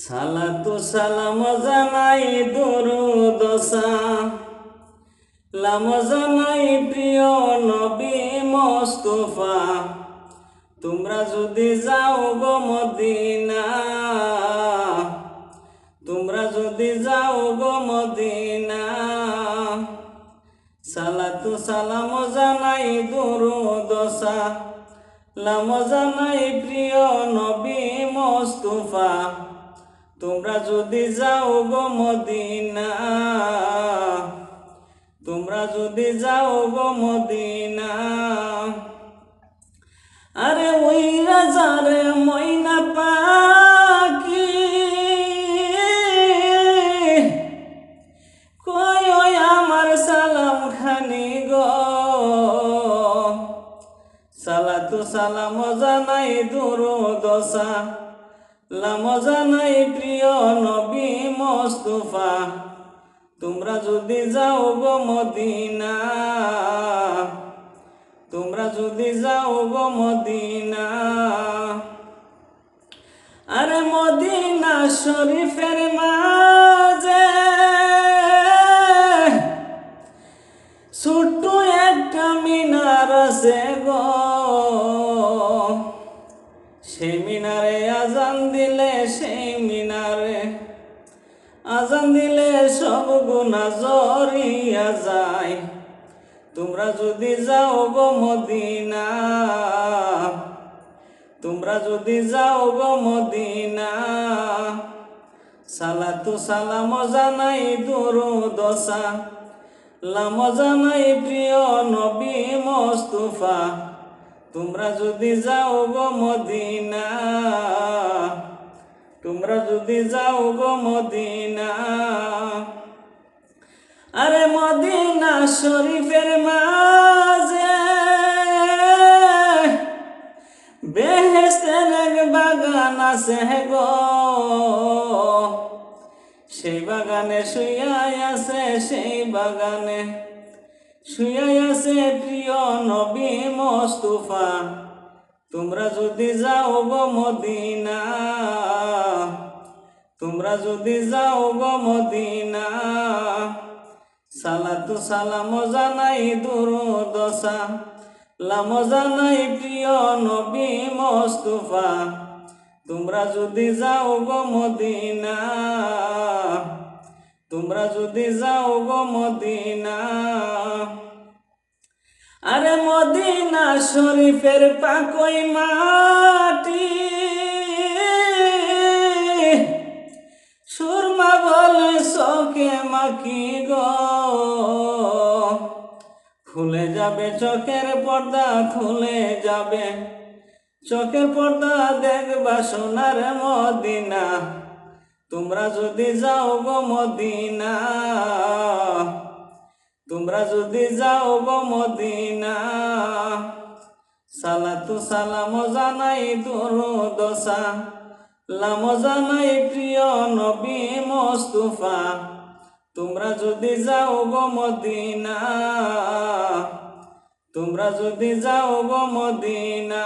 সালাতু সালাম জানাই দুরূদ সালাম জানাই প্রিয় নবী মুস্তাফা। তোমরা যদি যাও গো মদিনা, তোমরা যদি যাও গো মদিনা, সালাতু সালাম জানাই দুরূদ সালাম জানাই প্রিয় নবী মুস্তাফা। তোমরা যদি যাও গো মদিনা, তোমরা যদি যাও গো মদিনা। আরে ওই রাজার ময়না পাখি কই ওই আমার সালাম খানি গো। সালাতু সালাম জানাই দুরূদ সালাম জানাই প্রিয় নবী মুস্তাফা। তোমরা যদি যাও গো মদিনা, তোমরা যদি যাও গো মদিনা। আরে মদিনা শরীফের মাঝে ছোট্ট একটা মিনার আছে গো। সেই মিনারে আজান দিলে, সেই মিনারে আজান দিলে সব গুনাহ ঝরিয়া যায়। তোমরা যদি যাও গো মদিনা, তোমরা যদি যাও গো মদিনা। সালাতু সালাম জানাই দুরূদ সালাম জানাই প্রিয় নবী মুস্তাফা। তোমরা যদি যাও গো মদিনা, তোমরা যদি যাও গো মদিনা। আরে মদিনা শরীফের মাঝে বেহেশতের এক বাগান আছে গো। সেই বাগানে শুইয়াই আছে, সেই বাগানে শুইয়াই আছে প্রিয় নবী মুস্তাফা। তোমরা যদি যাও গো মদিনা, তোমরা যদি যাও গো মদিনা। সালাতু সালাম জানাই দুরূদ সালাম জানাই প্রিয় নবী মুস্তাফা। তোমরা যদি যাও গো মদিনা, তোমরা যদি যাও গো মদিনা। আরে মদিনা শরীফের পাকই মাটি সুরমা বলে চোখে মাখি গো। খুলে যাবে চোখের পর্দা, খুলে যাবে চোখের পর্দা, দেখবা সোনার মদিনা। তোমরা যদি যাও গো মদিনা, তোমরা যদি যাও গো মদিনা। সালাতু সালাম জানাই দুরূদ সালাম জানাই প্রিয় নবী মুস্তাফা। তোমরা যদি যাও গো মদিনা, তোমরা যদি যাও গো মদিনা।